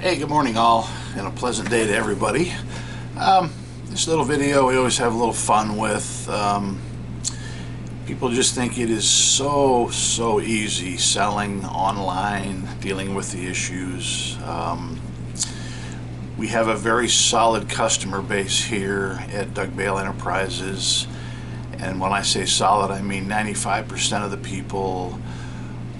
Hey, good morning all, and a pleasant day to everybody. This little video we always have a little fun with. People just think it is so easy selling online, dealing with the issues. We have a very solid customer base here at Doug Bale Enterprises, and when I say solid, I mean 95% of the people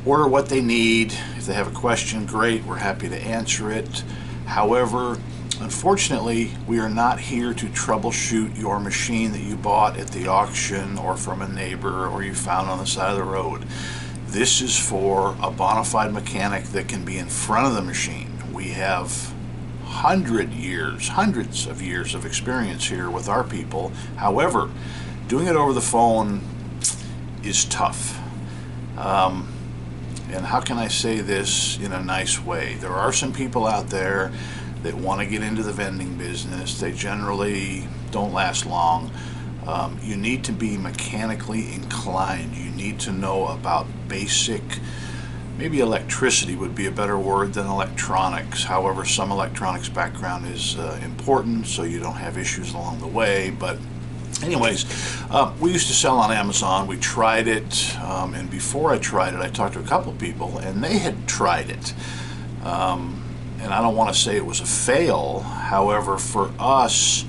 order what they need. If they have a question, great, we're happy to answer it. However, unfortunately, we are not here to troubleshoot your machine that you bought at the auction or from a neighbor or you found on the side of the road. This is for a bona fide mechanic that can be in front of the machine. We have hundreds of years of experience here with our people. However, doing it over the phone is tough. And how can I say this in a nice way? There are some people out there that want to get into the vending business. They generally don't last long. You need to be mechanically inclined. You need to know about basic, maybe electricity would be a better word than electronics. However, some electronics background is important so you don't have issues along the way. But anyways, we used to sell on Amazon. We tried it, and before I tried it, I talked to a couple people, and they had tried it. And I don't want to say it was a fail. However, for us,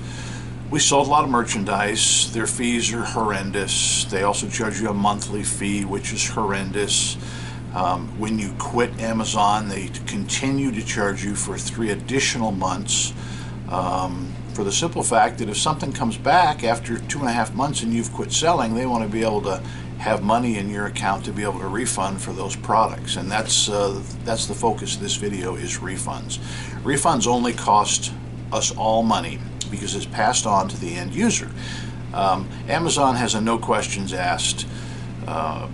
we sold a lot of merchandise. Their fees are horrendous. They also charge you a monthly fee, which is horrendous. When you quit Amazon, they continue to charge you for 3 additional months. For the simple fact that if something comes back after 2.5 months and you've quit selling, they want to be able to have money in your account to be able to refund for those products. And that's the focus of this video, is refunds. Refunds only cost us all money because it's passed on to the end user. Amazon has a no questions asked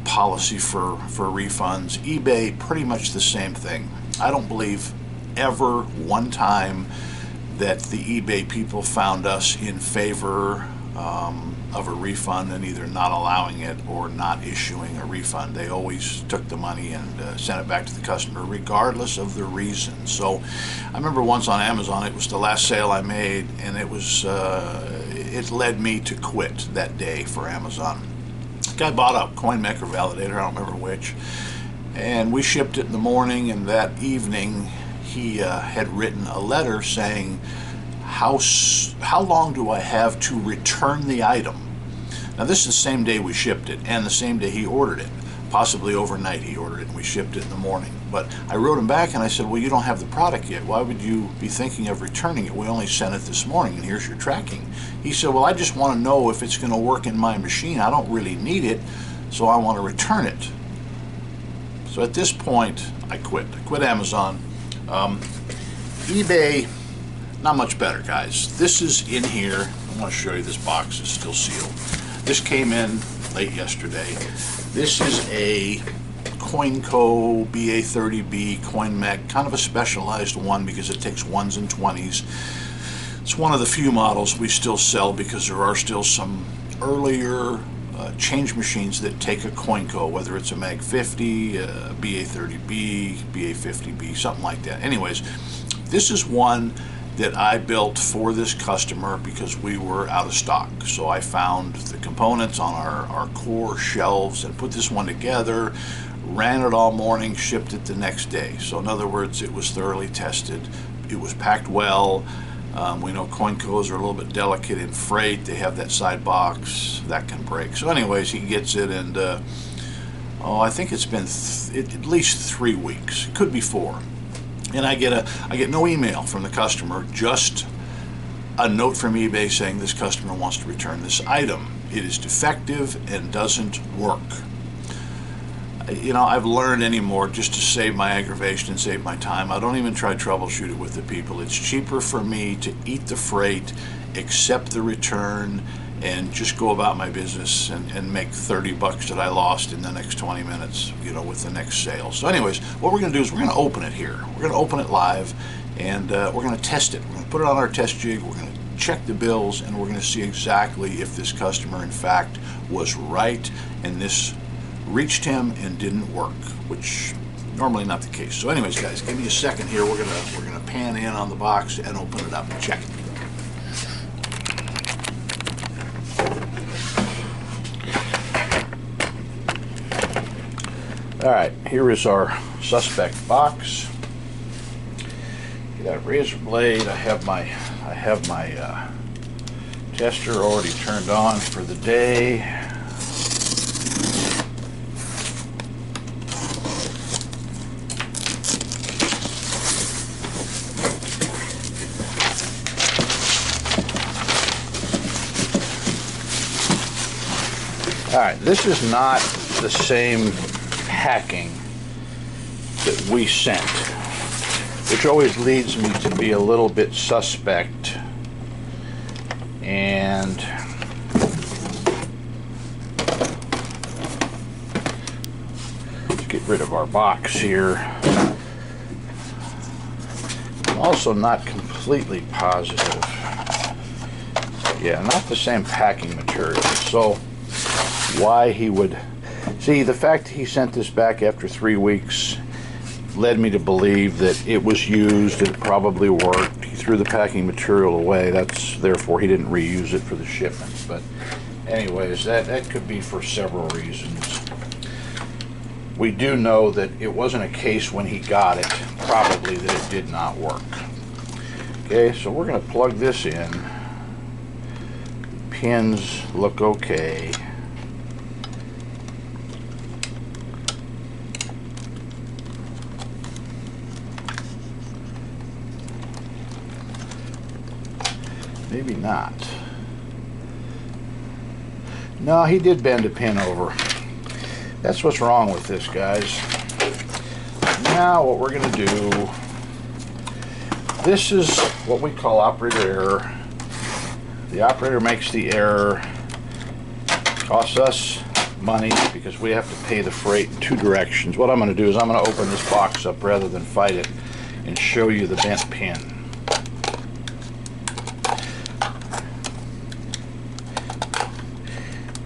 policy for refunds. eBay, pretty much the same thing. I don't believe ever one time that the eBay people found us in favor of a refund and either not allowing it or not issuing a refund. They always took the money and sent it back to the customer regardless of the reason. So I remember once on Amazon, it was the last sale I made, and it led me to quit that day for Amazon. The guy bought a Coinco or validator, I don't remember which, and we shipped it in the morning, and that evening he had written a letter saying, how long do I have to return the item? Now this is the same day we shipped it and the same day he ordered it. Possibly overnight he ordered it and we shipped it in the morning. But I wrote him back and I said, well, you don't have the product yet. Why would you be thinking of returning it? We only sent it this morning and here's your tracking. He said, well, I just want to know if it's going to work in my machine. I don't really need it, so I want to return it. So at this point, I quit. I quit Amazon. eBay, not much better, guys. This is in here. I want to show you this box is still sealed. This came in late yesterday. This is a Coinco BA30B coin mech, kind of a specialized one because it takes 1s and 20s. It's one of the few models we still sell because there are still some earlier change machines that take a Coinco, whether it's a Mag 50, a BA30B, BA50B, something like that. Anyways, this is one that I built for this customer because we were out of stock. So I found the components on our core shelves and put this one together, ran it all morning, shipped it the next day. So in other words, it was thoroughly tested. It was packed well. We know Coincos are a little bit delicate in freight. They have that side box that can break. So anyways, he gets it, and I think it's been at least 3 weeks. It could be 4. And I get no email from the customer, just a note from eBay saying this customer wants to return this item. It is defective and doesn't work. You know, I've learned anymore just to save my aggravation and save my time. I don't even try to troubleshoot it with the people. It's cheaper for me to eat the freight, accept the return, and just go about my business and make 30 bucks that I lost in the next 20 minutes, you know, with the next sale. So anyways, what we're going to do is we're going to open it here. We're going to open it live, and we're going to test it. We're going to put it on our test jig. We're going to check the bills, and we're going to see exactly if this customer, in fact, was right and this reached him and didn't work, which normally not the case. So anyways, guys, give me a second here. We're gonna pan in on the box and open it up and check it. All right, here is our suspect box. Got a razor blade. I have my tester already turned on for the day. All right, this is not the same packing that we sent, which always leads me to be a little bit suspect. And let's get rid of our box here. I'm also not completely positive. Yeah, not the same packing material. So why he would see, the fact that he sent this back after 3 weeks led me to believe that it was used, it probably worked. He threw the packing material away. That's therefore he didn't reuse it for the shipment. But anyways, that could be for several reasons. We do know that it wasn't a case when he got it, probably, that it did not work. Okay, so we're going to plug this in. Pins look okay. Maybe not. No, he did bend a pin over. That's what's wrong with this, guys. Now what we're going to do, this is what we call operator error. The operator makes the error. Costs us money because we have to pay the freight in 2 directions. What I'm going to do is I'm going to open this box up rather than fight it and show you the bent pin.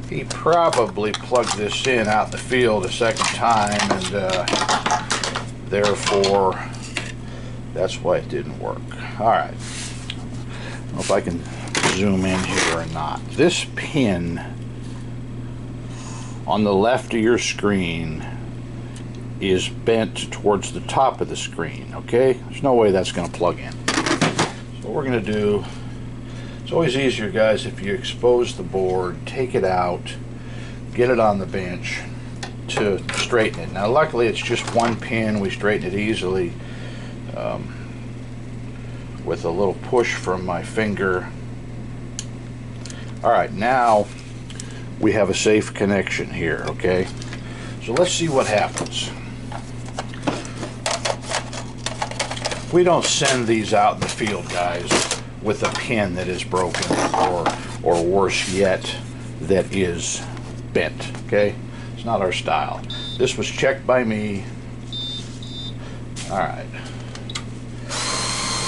He probably plugged this in out in the field a second time, and therefore that's why it didn't work. All right, I don't know if I can zoom in here or not. This pin on the left of your screen is bent towards the top of the screen. Okay, there's no way that's going to plug in. So what we're going to do, it's always easier, guys, if you expose the board, take it out, get it on the bench to straighten it. Now luckily it's just one pin. We straighten it easily with a little push from my finger. Alright, now we have a safe connection here, okay? So let's see what happens. We don't send these out in the field, guys, with a pin that is broken, or worse yet, that is bent, okay? It's not our style. This was checked by me. Alright.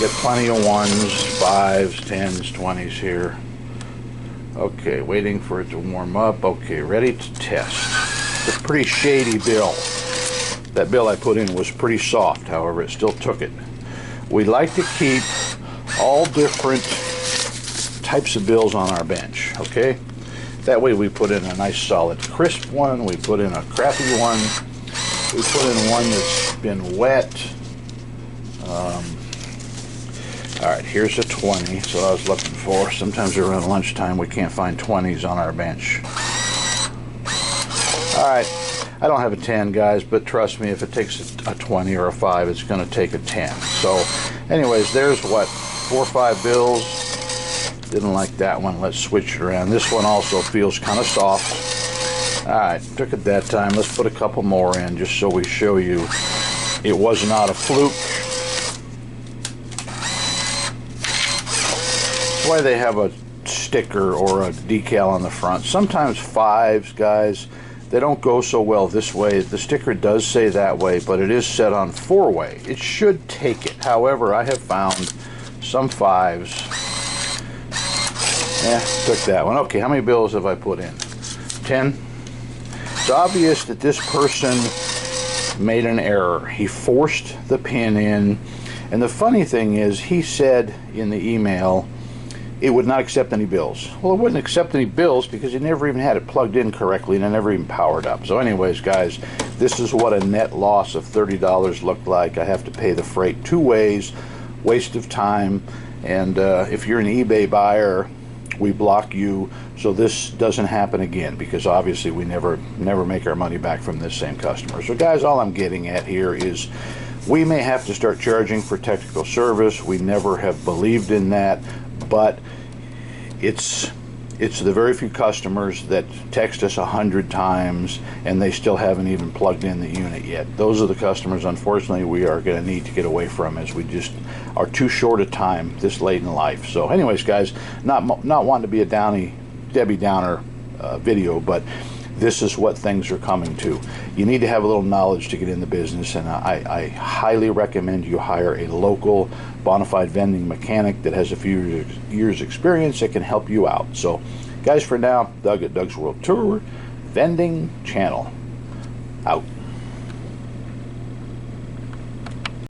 Get plenty of 1s, 5s, 10s, 20s here. Okay, waiting for it to warm up. Okay, ready to test. It's a pretty shady bill. That bill I put in was pretty soft, however, it still took it. We like to keep all different types of bills on our bench, okay? That way we put in a nice solid crisp one, we put in a crappy one, we put in one that's been wet. Alright, here's a 20, so I was looking for. Sometimes around lunchtime we can't find 20s on our bench. Alright, I don't have a 10, guys, but trust me, if it takes a 20 or a 5, it's going to take a 10. So, anyways, there's what, 4 or 5 bills. Didn't like that one. Let's switch it around. This one also feels kind of soft. Alright, took it that time. Let's put a couple more in just so we show you it was not a fluke. That's why they have a sticker or a decal on the front. Sometimes 5s, guys, they don't go so well this way. The sticker does say that way, but it is set on 4-way. It should take it. However, I have found some 5s. Took that one. Okay, how many bills have I put in? 10. It's obvious that this person made an error. He forced the pin in, and the funny thing is, he said in the email it would not accept any bills. Well, it wouldn't accept any bills because he never even had it plugged in correctly, and it never even powered up. So anyways, guys, this is what a net loss of $30 looked like. I have to pay the freight 2 ways, waste of time, and if you're an eBay buyer, we block you so this doesn't happen again, because obviously we never make our money back from this same customer. So guys, all I'm getting at here is we may have to start charging for technical service. We never have believed in that, but it's the very few customers that text us 100 times and they still haven't even plugged in the unit yet. Those are the customers, unfortunately, we are going to need to get away from, as we just are too short a time this late in life. So anyways, guys, not wanting to be a Debbie Downer video, but this is what things are coming to. You need to have a little knowledge to get in the business, and I highly recommend you hire a local bona fide vending mechanic that has a few years experience that can help you out. So guys, for now, Doug at Doug's World Tour Vending Channel out.